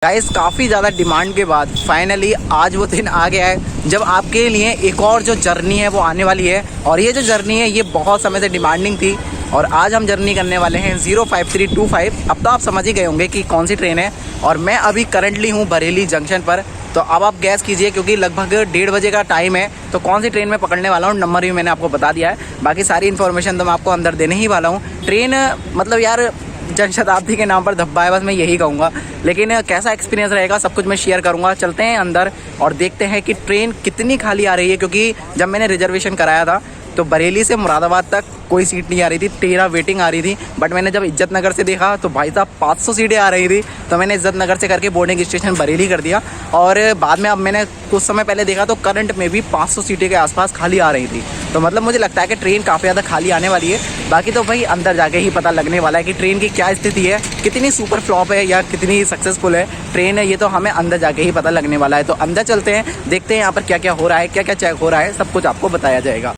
Guys काफ़ी ज़्यादा demand के बाद फाइनली आज वो दिन आ गया है जब आपके लिए एक और जो जर्नी है वो आने वाली है। और ये जो जर्नी है ये बहुत समय से डिमांडिंग थी और आज हम जर्नी करने वाले हैं 05325। अब तो आप समझ ही गए होंगे कि कौन सी ट्रेन है। और मैं अभी करंटली हूँ बरेली जंक्शन पर। तो अब आप गैस कीजिए क्योंकि लगभग 1:30 बजे का टाइम है। तो कौन सी ट्रेन में पकड़ने वाला हूँ, नंबर भी मैंने आपको बता दिया है। बाकी सारी इन्फॉर्मेशन तो मैं आपको अंदर देने ही वाला हूँ। ट्रेन मतलब यार जन शताब्दी के नाम पर धब्बा है, बस मैं यही कहूँगा। लेकिन कैसा एक्सपीरियंस रहेगा सब कुछ मैं शेयर करूँगा। चलते हैं अंदर और देखते हैं कि ट्रेन कितनी खाली आ रही है। क्योंकि जब मैंने रिजर्वेशन कराया था तो बरेली से मुरादाबाद तक कोई सीट नहीं आ रही थी, 13 वेटिंग आ रही थी। बट मैंने जब इज्जत नगर से देखा तो भाई साहब 500 सीटें आ रही थी। तो मैंने इज्जत नगर से करके बोर्डिंग स्टेशन बरेली कर दिया। और बाद में अब मैंने कुछ समय पहले देखा तो करंट में भी 500 सीटें के आसपास खाली आ रही थी। तो मतलब मुझे लगता है कि ट्रेन काफ़ी ज़्यादा खाली आने वाली है। बाकी तो भाई अंदर जाके ही पता लगने वाला है कि ट्रेन की क्या स्थिति है, कितनी सुपर फ्लॉप है या कितनी सक्सेसफुल है ट्रेन है। ये तो हमें अंदर जाके ही पता लगने वाला है। तो अंदर चलते हैं, देखते हैं यहाँ पर क्या क्या हो रहा है, क्या क्या चेक हो रहा है, सब कुछ आपको बताया जाएगा।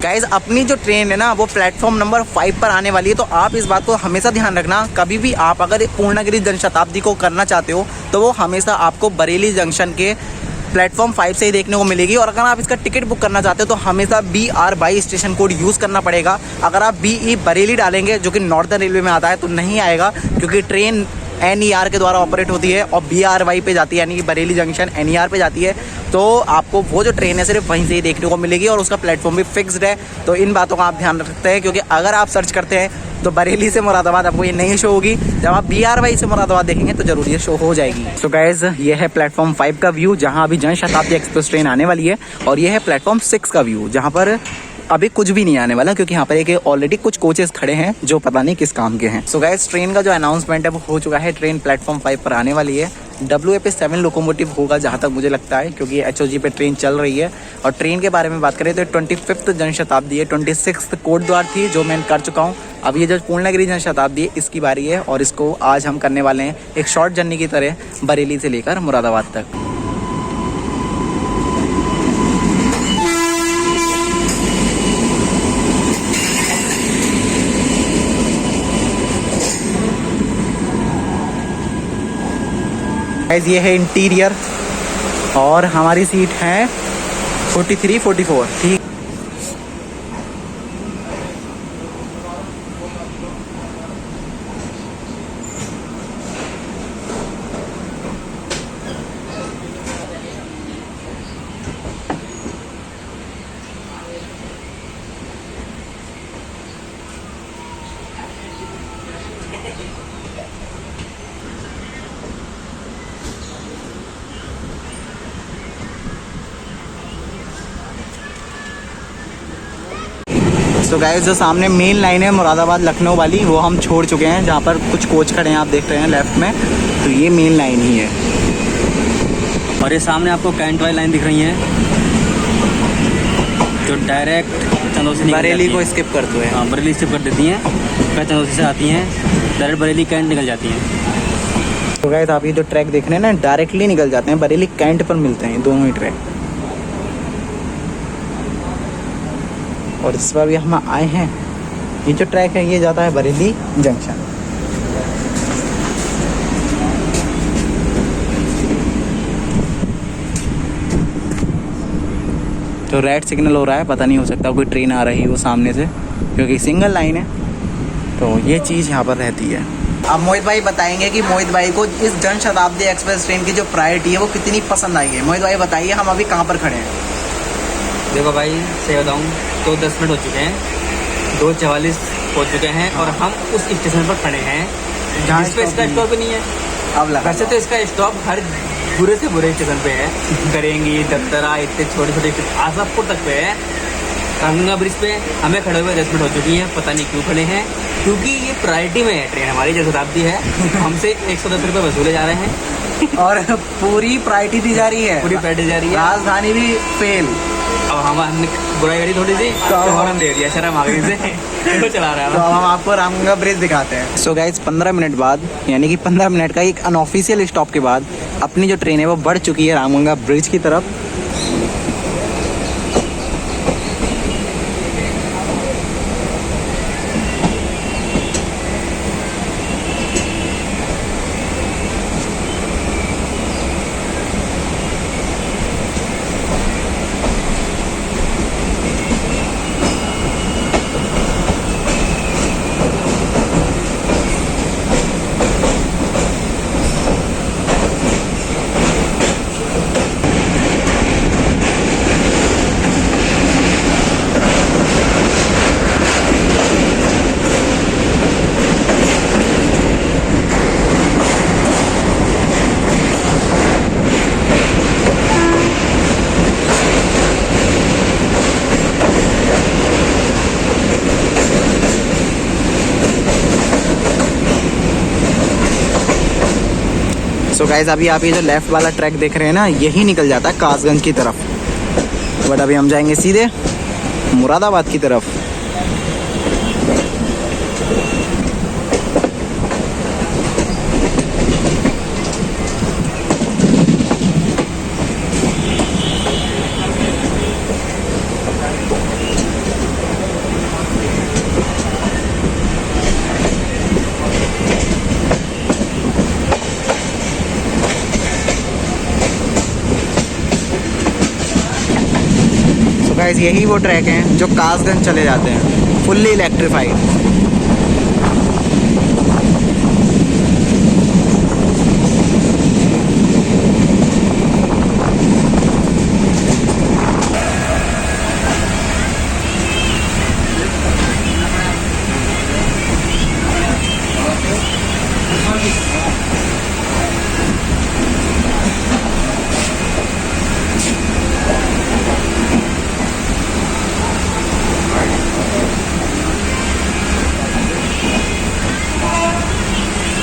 गाइस अपनी जो ट्रेन है ना वो प्लेटफॉर्म नंबर 5 पर आने वाली है। तो आप इस बात को हमेशा ध्यान रखना, कभी भी आप अगर पूर्णगिरी जनशताब्दी को करना चाहते हो तो वो हमेशा आपको बरेली जंक्शन के प्लेटफॉर्म 5 से ही देखने को मिलेगी। और अगर आप इसका टिकट बुक करना चाहते हो तो हमेशा BR22 स्टेशन कोड यूज़ करना पड़ेगा। अगर आप BE बरेली डालेंगे जो कि नॉर्दर्न रेलवे में आता है तो नहीं आएगा, क्योंकि ट्रेन NER के द्वारा ऑपरेट होती है और BRY पे जाती है, यानी कि बरेली जंक्शन NER पे जाती है। तो आपको वो जो ट्रेन है सिर्फ वहीं से ही देखने को मिलेगी और उसका प्लेटफॉर्म भी फिक्स्ड है। तो इन बातों का आप ध्यान रखते हैं, क्योंकि अगर आप सर्च करते हैं तो बरेली से मुरादाबाद आपको ये नहीं शो होगी। जब आप BRY से मुरादाबाद देखेंगे तो जरूर ये शो हो जाएगी। तो गाइज ये है प्लेटफॉर्म 5 का व्यू जहाँ अभी जन शताब्दी एक्सप्रेस ट्रेन आने वाली है। और ये है प्लेटफॉर्म 6 का व्यू जहाँ पर अभी कुछ भी नहीं आने वाला, क्योंकि यहाँ पर एक ऑलरेडी कुछ कोचेस खड़े हैं जो पता नहीं किस काम के हैं। सो गाइस ट्रेन का जो अनाउंसमेंट है वो हो चुका है। ट्रेन प्लेटफॉर्म 5 पर आने वाली है। WAP7 लोकोमोटिव होगा जहाँ तक मुझे लगता है, क्योंकि HOG पे ट्रेन चल रही है। और ट्रेन के बारे में बात करें तो 25th जनशताब्दी है, 26th कोटद्वार थी जो मैं कर चुका हूँ। अब ये जो पूर्णगिरी जनशताब्दी है इसकी बारी है और इसको आज हम करने वाले हैं एक शॉर्ट जर्नी की तरह बरेली से लेकर मुरादाबाद तक। ये है इंटीरियर और हमारी सीट है 43, 44 ठीक। तो गाइस जो सामने मेन लाइन है मुरादाबाद लखनऊ वाली वो हम छोड़ चुके हैं, जहाँ पर कुछ कोच खड़े हैं आप देख रहे हैं लेफ्ट में। तो ये मेन लाइन ही है और ये सामने आपको कैंट वाली लाइन दिख रही है जो डायरेक्ट चंदौसी से बरेली को स्किप करते हुए। हाँ बरेली स्किप कर देती हैं, फिर चंदौसी से आती हैं, डायरेक्ट बरेली कैंट निकल जाती हैं। तो गाइस आप ये जो ट्रैक देख रहे हैं ना डायरेक्टली निकल जाते हैं, बरेली कैंट पर मिलते हैं दोनों ही ट्रैक। और इस बार भी हम आए हैं, ये जो ट्रैक है ये जाता है बरेली जंक्शन। तो रेड सिग्नल हो रहा है, पता नहीं हो सकता कोई ट्रेन आ रही हो सामने से, क्योंकि सिंगल लाइन है। तो ये चीज़ यहाँ पर रहती है। अब मोहित भाई बताएंगे कि मोहित भाई को इस जन शताब्दी एक्सप्रेस ट्रेन की जो प्रायोरिटी है वो कितनी पसंद आई है। मोहित भाई बताइए, हम अभी कहाँ पर खड़े हैं? देखो भाई सही बताऊँ तो 10 मिनट हो चुके हैं, 2:44 हो चुके हैं और हम उस स्टेशन पर खड़े हैं जहाँ जिस पे इसका stop स्टॉप नहीं है। अब लगा वैसे तो इसका स्टॉप हर बुरे से बुरे स्टेशन पे है, करेंगी, दफ्तरा, इतने छोटे छोटे आजादपुर तक पे है। रामगंगा ब्रिज पे हमें खड़े हुए 10 मिनट हो चुकी हैं, पता नहीं क्यों खड़े हैं, क्योंकि ये प्रायोरिटी में है ट्रेन हमारी, जन शताब्दी है। हमसे 110 रुपये वसूले जा रहे हैं और पूरी प्रायोरिटी दी जा रही है, पूरी प्रायोरिटी जा रही है। राजधानी भी फेल। अब हमने बुराई करी थोड़ी सी तो हॉर्न दे दिया, शर्म आ गई से तो चला रहा तो है। अब हम आपको रामगंगा ब्रिज दिखाते हैं। सो गाइज 15 मिनट बाद, यानी कि 15 मिनट का एक अनऑफिशियल स्टॉप के बाद अपनी जो ट्रेन है वो बढ़ चुकी है रामगंगा ब्रिज की तरफ। सो गाइज अभी आप ये जो लेफ्ट वाला ट्रैक देख रहे हैं ना, यही निकल जाता है कासगंज की तरफ, बट अभी हम जाएंगे सीधे मुरादाबाद की तरफ। गाइस यही वो ट्रैक हैं जो कासगंज चले जाते हैं, फुल्ली इलेक्ट्रीफाइड।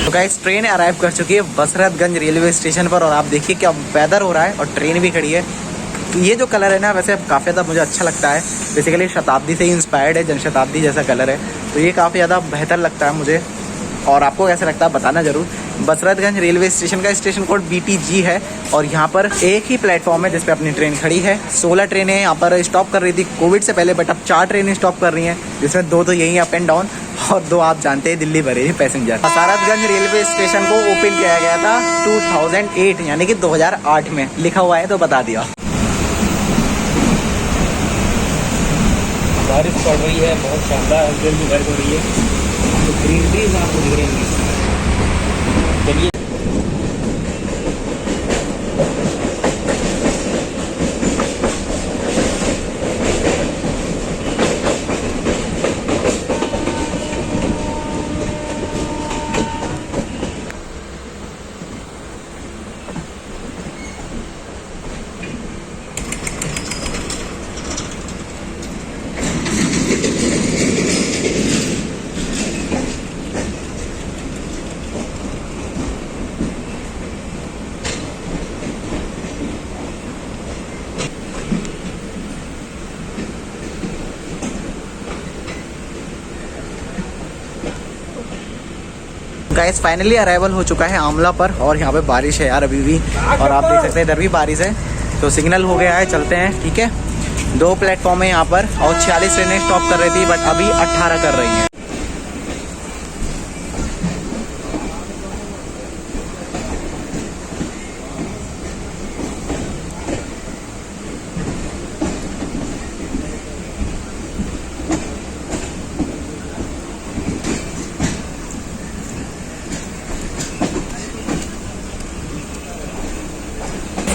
तो गाइस ट्रेन अराइव कर चुकी है बसरतगंज रेलवे स्टेशन पर, और आप देखिए क्या वेदर हो रहा है और ट्रेन भी खड़ी है। ये जो कलर है ना, वैसे काफ़ी ज़्यादा मुझे अच्छा लगता है, बेसिकली शताब्दी से ही इंस्पायर्ड है, जनशताब्दी जैसा कलर है, तो ये काफ़ी ज़्यादा बेहतर लगता है मुझे। और आपको कैसा लगता है बताना ज़रूर। बसरतगंज रेलवे स्टेशन का स्टेशन कोड BTG है, और यहाँ पर एक ही प्लेटफॉर्म है जिस पे अपनी ट्रेन खड़ी है। 16 ट्रेनें यहाँ पर स्टॉप कर रही थी कोविड से पहले, बट अब 4 ट्रेनें स्टॉप कर रही हैं, जिसमें 2 तो यहीं अप एंड डाउन और 2 आप जानते हैं Delhi Bareilly passenger. Basratganj railway station को ओपन किया गया था 2008 यानी कि 2008 में, लिखा हुआ है तो बता दिया। बारिश पड़ रही है, बहुत शानदार हल्की हल्की बारिश हो रही है, तो ग्रीन ट्रीज आपको दिख रही है। चलिए गाइस फाइनली अराइवल हो चुका है आमला पर, और यहाँ पे बारिश है यार अभी भी, और आप देख सकते हैं इधर भी बारिश है। तो सिग्नल हो गया है, चलते हैं, ठीक है। 2 प्लेटफॉर्म है यहाँ पर, और 46 ट्रेनें स्टॉप कर रही थी, बट अभी 18 कर रही हैं।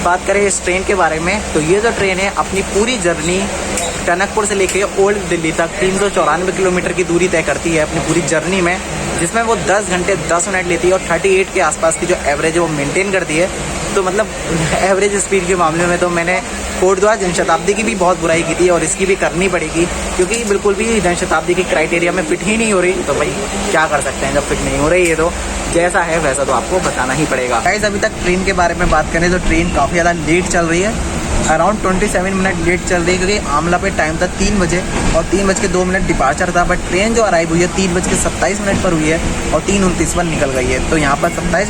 बात करें इस ट्रेन के बारे में, तो ये जो ट्रेन है अपनी पूरी जर्नी टनकपुर से लेके ओल्ड दिल्ली तक 394 किलोमीटर की दूरी तय करती है अपनी पूरी जर्नी में, जिसमें वो 10 घंटे 10 मिनट लेती है और 38 के आसपास की जो एवरेज है वो मेंटेन करती है। तो मतलब एवरेज स्पीड के मामले में तो मैंने कोटद्वार जनशताब्दी की भी बहुत बुराई की थी और इसकी भी करनी पड़ेगी, क्योंकि बिल्कुल भी जनशताब्दी की क्राइटेरिया में फिट ही नहीं हो रही। तो भाई क्या कर सकते हैं, जब फिट नहीं हो रही है तो जैसा है वैसा तो आपको बताना ही पड़ेगा। गाइस अभी तक ट्रेन के बारे में बात करें तो ट्रेन काफ़ी ज़्यादा लेट चल रही है, अराउंड 27 मिनट लेट चल रही है, क्योंकि आमला पे टाइम था 3 बजे और 3:02 डिपार्चर था। बट ट्रेन जो अराइव हुई है 3:27 पर हुई है और 3:29 पर निकल गई है। तो यहाँ पर 27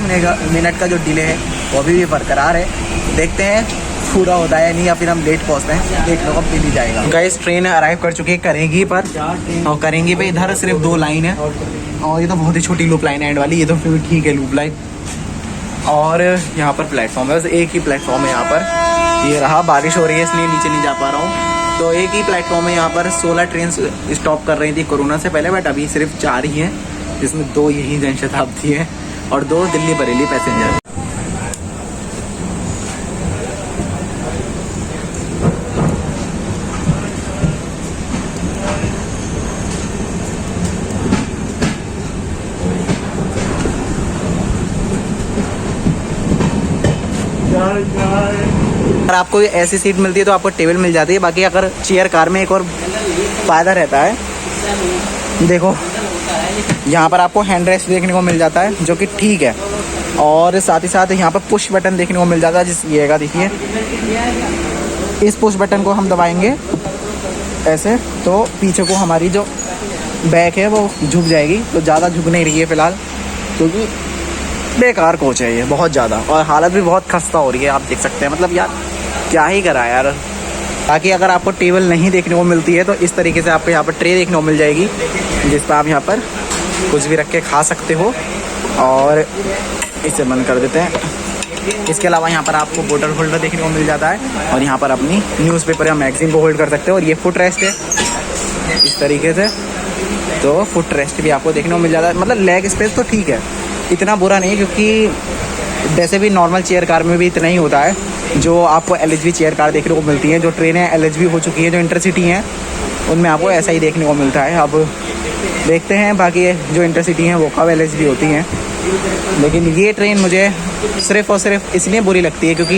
मिनट का जो डिले है वो अभी भी बरकरार है। देखते हैं पूरा होता है नहीं या फिर हम लेट पहुँचते हैं, देख लो अब मिल ही जाएगा। गाइस ट्रेन अराइव कर चुकी है करेंगी पर, और करेंगी पे इधर सिर्फ 2 लाइन है और ये तो बहुत ही छोटी लूप लाइन है एंड वाली, ये तो फिर ठीक है लूप लाइन। और यहाँ पर प्लेटफॉर्म है, बस एक ही प्लेटफॉर्म है यहाँ पर। ये रहा, बारिश हो रही है इसलिए नीचे नहीं जा पा रहा हूँ। तो एक ही प्लेटफॉर्म है यहाँ पर। 16 ट्रेन स्टॉप कर रही थी कोरोना से पहले, बट अभी सिर्फ 4 ही हैं, जिसमें 2 यही जनशताब्दी है और 2 दिल्ली बरेली पैसेंजर। अगर आपको ऐसी सीट मिलती है तो आपको टेबल मिल जाती है। बाकी अगर चेयर कार में एक और फ़ायदा रहता है, देखो यहाँ पर आपको हैंड रेस्ट देखने को मिल जाता है, जो कि ठीक है। और साथ ही साथ यहाँ पर पुश बटन देखने को मिल जाता है, जिस ये का देखिए, इस पुश बटन को हम दबाएंगे ऐसे तो पीछे को हमारी जो बैक है वो झुक जाएगी। तो ज़्यादा झुक नहीं रही है फ़िलहाल, क्योंकि बेकार कोच है ये बहुत ज़्यादा, और हालत भी बहुत खस्ता हो रही है, आप देख सकते हैं। मतलब यार क्या ही करा यार। बाकी अगर आपको टेबल नहीं देखने को मिलती है तो इस तरीके से आपको यहाँ पर ट्रे देखने को मिल जाएगी, जिस पर आप यहाँ पर कुछ भी रख के खा सकते हो। और इसे बंद कर देते हैं। इसके अलावा यहाँ पर आपको बोतल होल्डर देखने को मिल जाता है और यहाँ पर अपनी न्यूज़पेपर या मैगजीन को होल्ड कर सकते हो। और ये फुट रेस्ट है इस तरीके से, तो फुट रेस्ट भी आपको देखने को मिल जाता है। मतलब लेग स्पेस तो ठीक है, इतना बुरा नहीं, क्योंकि वैसे भी नॉर्मल चेयर कार में भी इतना ही होता है जो आपको LHV चेयर कार देखने को मिलती है। जो ट्रेनें LHV हो चुकी हैं, जो इंटरसिटी हैं, उनमें आपको ऐसा ही देखने को मिलता है। अब देखते हैं बाकी जो इंटरसिटी हैं वो कब LHV होती हैं। लेकिन ये ट्रेन मुझे सिर्फ़ और सिर्फ इसलिए बुरी लगती है क्योंकि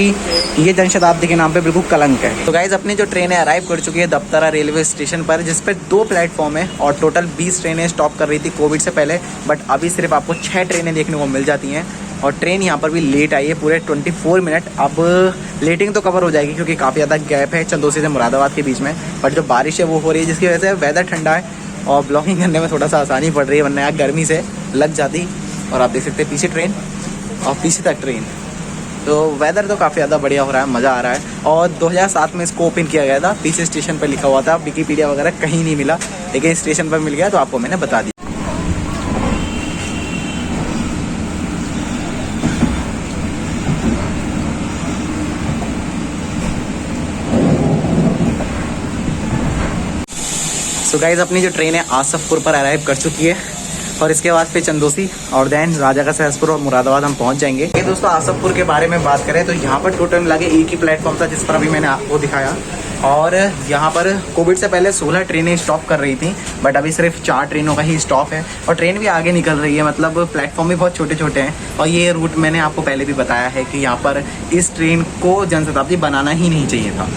ये जनशताब्दी के नाम पे बिल्कुल कलंक है। तो गाइज़ अपनी जो ट्रेन है अराइव कर चुकी है दफ्तरा रेलवे स्टेशन पर, जिस पर 2 प्लेटफॉर्म है और टोटल 20 ट्रेनें स्टॉप कर रही थी कोविड से पहले। बट अभी सिर्फ आपको 6 ट्रेनें देखने को मिल जाती हैं और ट्रेन यहाँ पर भी लेट आई है पूरे 24 मिनट। अब लेटिंग तो कवर हो जाएगी क्योंकि काफ़ी ज़्यादा गैप है चंदौसी से मुरादाबाद के बीच में। बट जो बारिश है वो हो रही है, जिसकी वजह से वेदर ठंडा है और ब्लॉगिंग करने में थोड़ा सा आसानी पड़ रही है, वरना यार गर्मी से लग जाती। और आप देख सकते हैं पीछे ट्रेन और पीछे तक ट्रेन। तो वेदर तो काफ़ी ज़्यादा बढ़िया हो रहा है, मज़ा आ रहा है। और 2007 में इसको ओपन किया गया था, पीछे स्टेशन पर लिखा हुआ था, विकीपीडिया वगैरह कहीं नहीं मिला, लेकिन स्टेशन पर मिल गया तो आपको मैंने बता दिया। तो गाइज़ अपनी जो ट्रेन है आसफपुर पर अराइव कर चुकी है और इसके बाद फिर चंदौसी और देन राजा का सहसपुर और मुरादाबाद हम पहुंच जाएंगे। ये दोस्तों आसफपुर के बारे में बात करें तो यहाँ पर टोटल लगे एक ही प्लेटफॉर्म था, जिस पर अभी मैंने आपको दिखाया। और यहाँ पर कोविड से पहले 16 ट्रेनें स्टॉप कर रही थी, बट अभी सिर्फ 4 ट्रेनों का ही स्टॉप है और ट्रेन भी आगे निकल रही है। मतलब प्लेटफॉर्म भी बहुत छोटे छोटे हैं और ये रूट मैंने आपको पहले भी बताया है कि यहाँ पर इस ट्रेन को जनशताब्दी बनाना ही नहीं चाहिए था।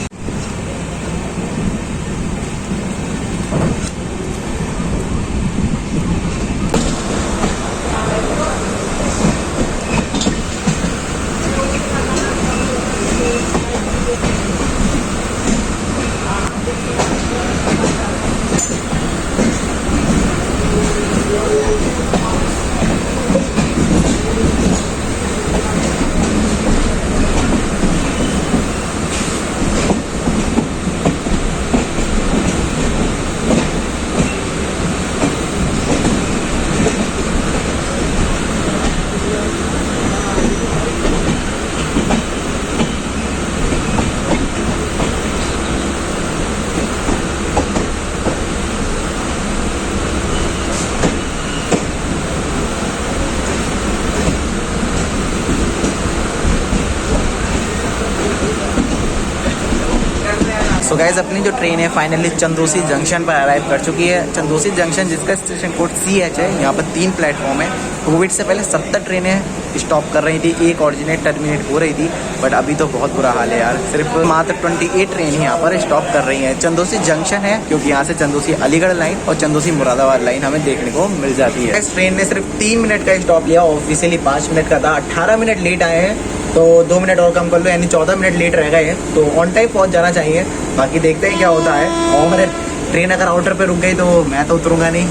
सो गाइज अपनी जो ट्रेन है फाइनली चंदोसी जंक्शन पर अराइव कर चुकी है। चंदोसी जंक्शन जिसका स्टेशन कोड CH है। यहाँ पर 3 प्लेटफॉर्म है। कोविड से पहले 70 ट्रेनें स्टॉप कर रही थी, एक ऑरिजिनेट टर्मिनेट हो रही थी, बट अभी तो बहुत बुरा हाल है यार। सिर्फ मात्र 28 ट्रेन ही यहाँ पर स्टॉप कर रही हैं। चंदोसी जंक्शन है क्योंकि यहाँ से चंदोसी अलीगढ़ लाइन और चंदोसी मुरादाबाद लाइन हमें देखने को मिल जाती है। इस ट्रेन ने सिर्फ 3 मिनट का स्टॉप लिया, ऑफिशियली 5 मिनट का था। 18 मिनट लेट आए हैं तो 2 मिनट और कम कर लो, यानी 14 मिनट लेट रह गए हैं। तो ऑन टाइम पहुँच जाना चाहिए, बाकी देखते हैं क्या होता है। और ट्रेन अगर आउटर पे रुक गई तो मैं तो उतरूंगा नहीं,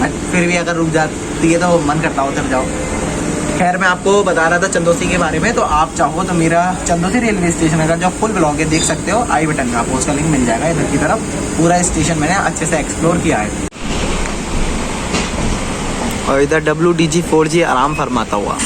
बट फिर भी अगर रुक जाती है तो मन करता उतर जाओ। खैर मैं आपको बता रहा था चंदोसी के बारे में, तो आप चाहो तो मेरा चंदोसी रेलवे स्टेशन का जो फुल ब्लॉग है देख सकते हो, आई बटन में आपको उसका लिंक मिल जाएगा। इधर की तरफ पूरा स्टेशन मैंने अच्छे से एक्सप्लोर किया है। और इधर WDG 4G आराम फरमाता हुआ।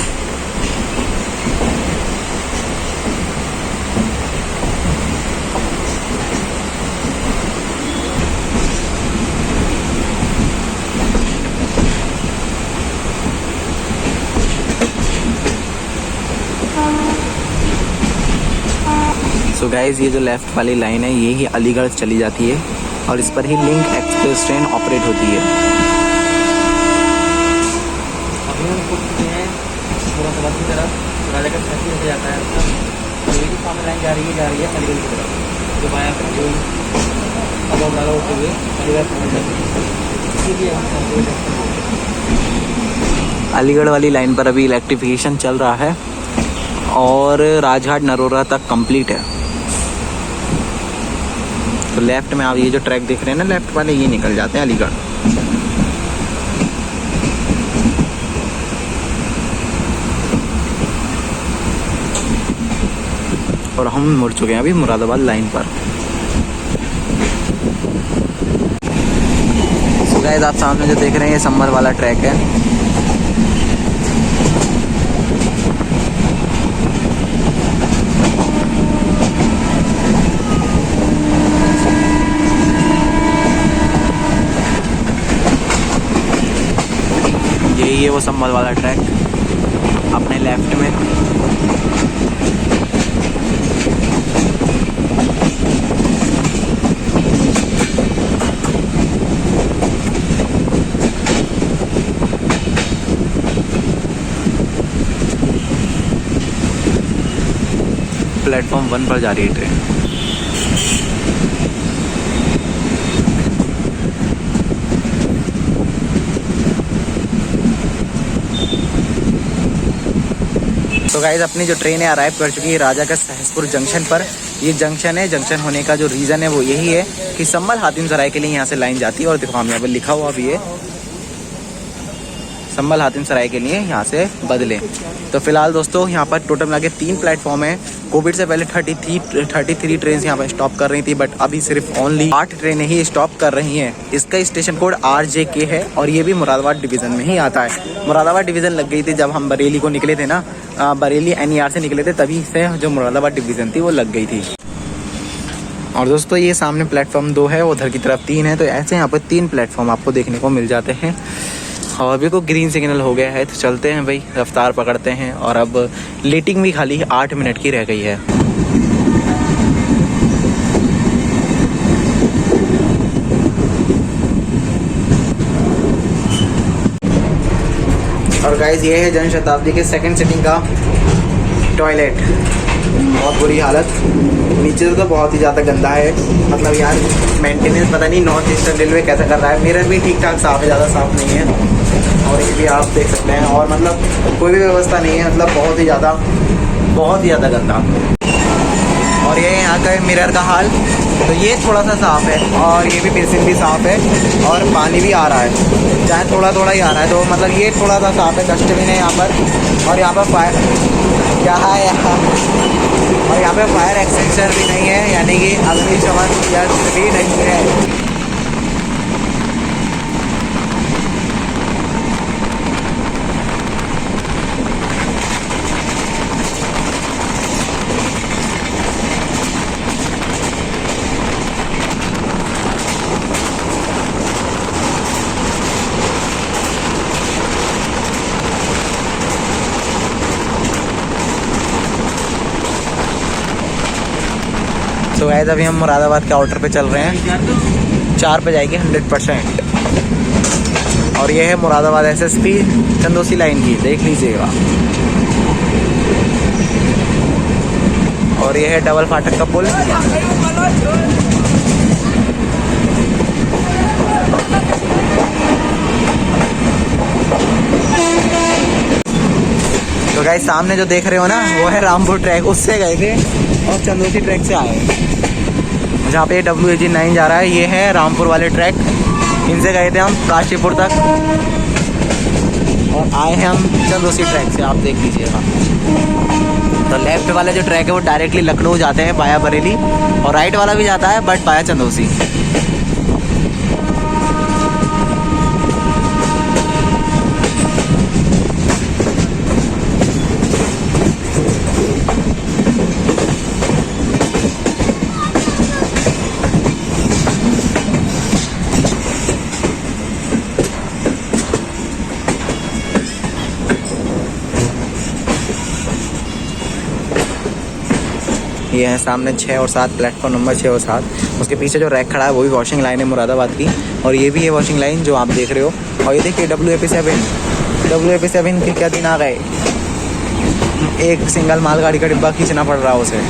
सो गाइज ये जो लेफ्ट वाली लाइन है ये ही अलीगढ़ चली जाती है और इस पर ही लिंक एक्सप्रेस ट्रेन ऑपरेट होती है। अभी हम पहुंच चुके हैं मुरादाबाद की तरफ। राजा का साथी हो जाता है आपका, और ये भी सामने लाइन जा रही है अलीगढ़ की तरफ। जो बाया जो अब नाला होते हुए अलीगढ़ पहुँच जाती है। इसीलिए हम अलीगढ़ वाली लाइन पर अभी इलेक्ट्रिफिकेशन चल रहा है और राजघाट नरोरा तक कंप्लीट है। तो लेफ्ट में आप ये जो ट्रैक देख रहे हैं ना, लेफ्ट वाले ये निकल जाते हैं अलीगढ़। और हम मुड़ चुके हैं अभी मुरादाबाद लाइन पर। सो गाइस आप सामने जो देख रहे हैं ये संभल वाला ट्रैक है। यही है वो संभल वाला ट्रैक अपने लेफ्ट में। प्लेटफॉर्म 1 पर जा रही है ट्रेन। तो गाइज अपनी जो ट्रेन है अराइव कर चुकी है राजा का सहसपुर जंक्शन पर। ये जंक्शन है, जंक्शन होने का जो रीज़न है वो यही है कि संभल हातिम सराय के लिए यहाँ से लाइन जाती है। और देखो हम यहाँ पर लिखा हुआ भी है संभल हातिम सराय के लिए यहाँ से बदले। तो फिलहाल दोस्तों यहाँ पर टोटल मिला के 3 प्लेटफॉर्म है। कोविड से पहले 33 ट्रेन यहाँ पर स्टॉप कर रही थी, बट अभी सिर्फ ओनली 8 ट्रेनें ही स्टॉप कर रही हैं। इसका स्टेशन कोड RJK है और ये भी मुरादाबाद डिवीज़न में ही आता है। मुरादाबाद डिवीज़न लग गई थी जब हम बरेली को निकले थे ना, बरेली NER से निकले थे, तभी से जो मुरादाबाद डिवीज़न थी वो लग गई थी। और दोस्तों ये सामने प्लेटफॉर्म 2 है, उधर की तरफ 3 है। तो ऐसे यहाँ पर 3 प्लेटफॉर्म आपको देखने को मिल जाते हैं। और अभी को ग्रीन सिग्नल हो गया है तो चलते हैं भाई, रफ्तार पकड़ते हैं। और अब लेटिंग भी खाली 8 मिनट की रह गई है। और गाइस ये है जन शताब्दी के सेकंड सिटिंग का टॉयलेट। बहुत बुरी हालत, नीचे से तो बहुत ही ज़्यादा गंदा है। मतलब यार मेंटेनेंस पता नहीं नॉर्थ ईस्टर्न रेलवे कैसा कर रहा है। मिरर भी ठीक ठाक साफ़ है, ज़्यादा साफ़ नहीं है। और ये भी आप देख सकते हैं। और मतलब कोई भी व्यवस्था नहीं है, मतलब बहुत ही ज़्यादा गंदा। और ये यहाँ का मिरर का हाल, तो ये थोड़ा सा साफ़ है और ये भी बेसिन भी साफ़ है और पानी भी आ रहा है, चाहे थोड़ा थोड़ा ही आ रहा है। तो मतलब ये थोड़ा सा साफ़ है। डस्टबिन है यहाँ पर। और यहाँ पर फायर क्या है यहाँ, और यहाँ पे फायर एक्सटेंशन भी नहीं है, यानी कि अग्निशमन यंत्र भी नहीं है। सो गाइस अभी हम मुरादाबाद के आउटर पे चल रहे हैं, 4 पे जाएगी 100%। और ये है मुरादाबाद SSP चंदोसी लाइन की, देख लीजिएगा। और ये है डबल फाटक का पुल। तो गाइस सामने जो देख रहे हो ना, वो है रामपुर ट्रैक, उससे गए थे और चंदोसी ट्रैक से आए हैं। जहाँ पे WAG9 जा रहा है, ये है रामपुर वाले ट्रैक। इनसे गए थे हम काशीपुर तक और आए हैं हम चंदोसी ट्रैक से, आप देख लीजिएगा। तो लेफ्ट वाला जो ट्रैक है वो डायरेक्टली लखनऊ जाते हैं बाया बरेली, और राइट वाला भी जाता है बट बाया चंदोसी। ये है सामने 6 और 7 प्लेटफॉर्म नंबर 6 और 7। उसके पीछे जो रैक खड़ा है वो भी वॉशिंग लाइन है मुरादाबाद की, और ये भी है वॉशिंग लाइन जो आप देख रहे हो। और ये देखिए WAP7 के क्या दिन आ गए, एक सिंगल मालगाड़ी का डिब्बा खींचना पड़ रहा है उसे।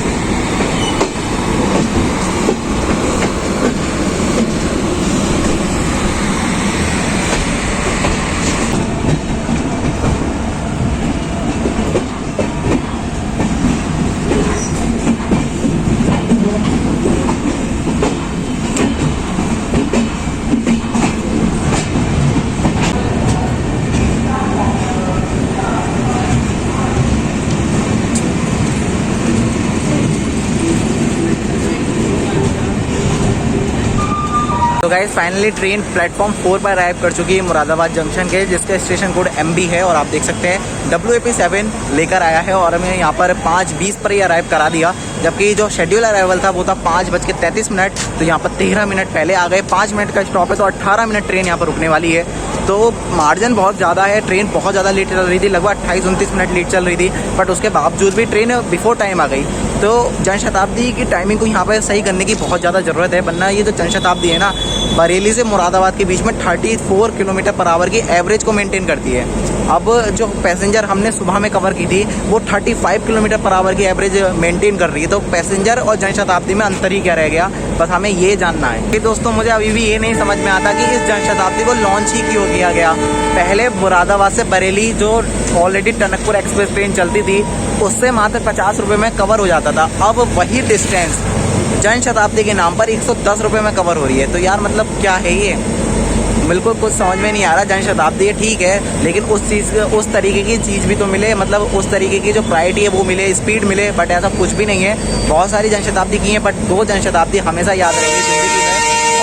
तो गाइस फाइनली ट्रेन प्लेटफॉर्म 4 पर अराइव कर चुकी है मुरादाबाद जंक्शन के, जिसका स्टेशन कोड MB है। और आप देख सकते हैं WAP7 लेकर आया है और हमें यहाँ पर 5:20 पर ही अराइव करा दिया, जबकि जो शेड्यूल अराइवल था वो था 5:33। तो यहाँ पर 13 मिनट पहले आ गए। 5 मिनट का स्टॉप है तो 18 मिनट ट्रेन यहाँ पर रुकने वाली है। तो मार्जिन बहुत ज़्यादा है, ट्रेन बहुत ज़्यादा लेट चल रही थी, लगभग 28-29 मिनट लेट चल रही थी, बट उसके बावजूद भी ट्रेन बिफोर टाइम आ गई। तो जनशताब्दी की टाइमिंग को यहाँ पर सही करने की बहुत ज़्यादा ज़रूरत है, वरना ये जो जनशताब्दी है ना, बरेली से मुरादाबाद के बीच में 34 किलोमीटर पर आवर की एवरेज को मेंटेन करती है। अब जो पैसेंजर हमने सुबह में कवर की थी वो 35 किलोमीटर पर आवर की एवरेज मेंटेन कर रही है। तो पैसेंजर और जनशताब्दी में अंतर ही क्या रह गया, बस हमें ये जानना है। कि दोस्तों मुझे अभी भी ये नहीं समझ में आता कि इस जनशताब्दी को लॉन्च ही क्यों किया गया। पहले मुरादाबाद से बरेली जो ऑलरेडी टनकपुर एक्सप्रेस ट्रेन चलती थी उससे मात्र 50 रुपये में कवर हो जाता था, अब वही डिस्टेंस जनशताब्दी के नाम पर 110 रुपये में कवर हो रही है। तो यार मतलब क्या है ये, बिल्कुल कुछ समझ में नहीं आ रहा। जनशताब्दी ठीक है, लेकिन उस तरीके की चीज़ भी तो मिले, मतलब उस तरीके की जो प्रायोरिटी है वो मिले, स्पीड मिले, बट ऐसा कुछ भी नहीं है। बहुत सारी जनशताब्दी की है, बट 2 जनशताब्दी हमेशा याद रहेगी ज़िंदगी में,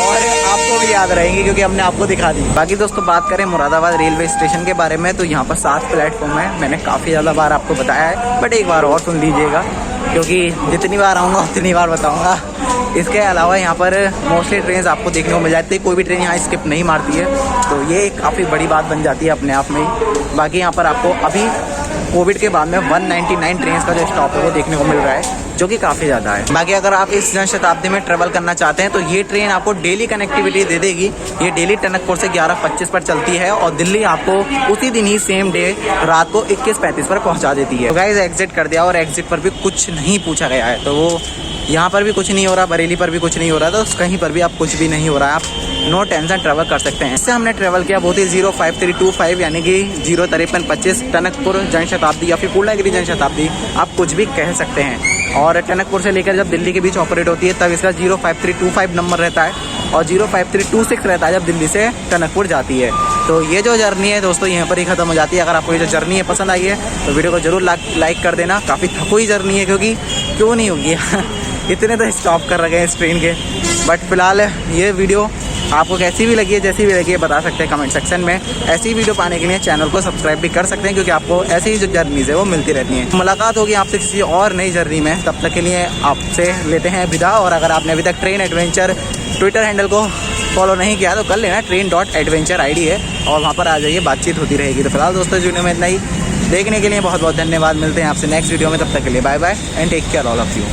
और आपको भी याद रहेंगी क्योंकि हमने आपको दिखा दी। बाकी दोस्तों बात करें मुरादाबाद रेलवे स्टेशन के बारे में, तो यहाँ पर 7 प्लेटफॉर्म है। मैंने काफ़ी ज़्यादा बार आपको बताया है, बट एक बार और सुन लीजिएगा क्योंकि जितनी बार आऊँगा उतनी बार बताऊँगा। इसके अलावा यहाँ पर मोस्टली ट्रेन आपको देखने को मिल जाती है, कोई भी ट्रेन यहाँ स्किप नहीं मारती है, तो ये काफ़ी बड़ी बात बन जाती है अपने आप में ही। बाकी यहाँ पर आपको अभी कोविड के बाद में 199 ट्रेन का जो स्टॉप है वो देखने को मिल रहा है, जो कि काफ़ी ज़्यादा है। बाकी अगर आप इस जनशताब्दी में ट्रेवल करना चाहते हैं तो ये ट्रेन आपको डेली कनेक्टिविटी दे देगी। ये डेली टनकपुर से 11:25 पर चलती है और दिल्ली आपको उसी दिन ही सेम डे रात को 21:35 पर पहुंचा देती है। तो गाइस एग्जिट कर दिया और एग्जिट पर भी कुछ नहीं पूछा गया है, तो वो यहाँ पर भी कुछ नहीं हो रहा, बरेली पर भी कुछ नहीं हो रहा, तो कहीं पर भी आप कुछ भी नहीं हो रहा है, आप नो टेंशन ट्रैवल कर सकते हैं। इससे हमने ट्रैवल किया बहुत ही 05325 यानी कि 05325 टनकपुर जनशताब्दी या फिर पूर्णागिरी जनशताब्दी, आप कुछ भी कह सकते हैं। और टनकपुर से लेकर जब दिल्ली के बीच ऑपरेट होती है तब इसका 05325 नंबर रहता है और 05326 रहता है जब दिल्ली से टनकपुर जाती है। तो ये जो जर्नी है दोस्तों यहाँ पर ही ख़त्म हो जाती है। अगर आपको ये जो जर्नी है पसंद आई है तो वीडियो को जरूर लाइक कर देना। काफ़ी थकोई जर्नी है, क्योंकि क्यों नहीं होगी इतने तो स्टॉप कर रखे हैं इस ट्रेन के। बट फिलहाल ये वीडियो आपको कैसी भी लगी है, जैसी भी लगी है बता सकते हैं कमेंट सेक्शन में। ऐसी वीडियो पाने के लिए चैनल को सब्सक्राइब भी कर सकते हैं, क्योंकि आपको ऐसी ही जो जर्नीज़ है वो मिलती रहती हैं। मुलाकात होगी आपसे किसी और नई जर्नी में, तब तक के लिए आपसे लेते हैं विदा। और अगर आपने अभी तक ट्रेन एडवेंचर ट्विटर हैंडल को फॉलो नहीं किया तो कर लेना, train.adventure ID है और वहाँ पर आ जाइए, बातचीत होती रहेगी। तो फिलहाल दोस्तों वीडियो में इतना ही, देखने के लिए बहुत बहुत धन्यवाद। मिलते हैं आपसे नेक्स्ट वीडियो में, तब तक के लिए bye bye and take care all of you.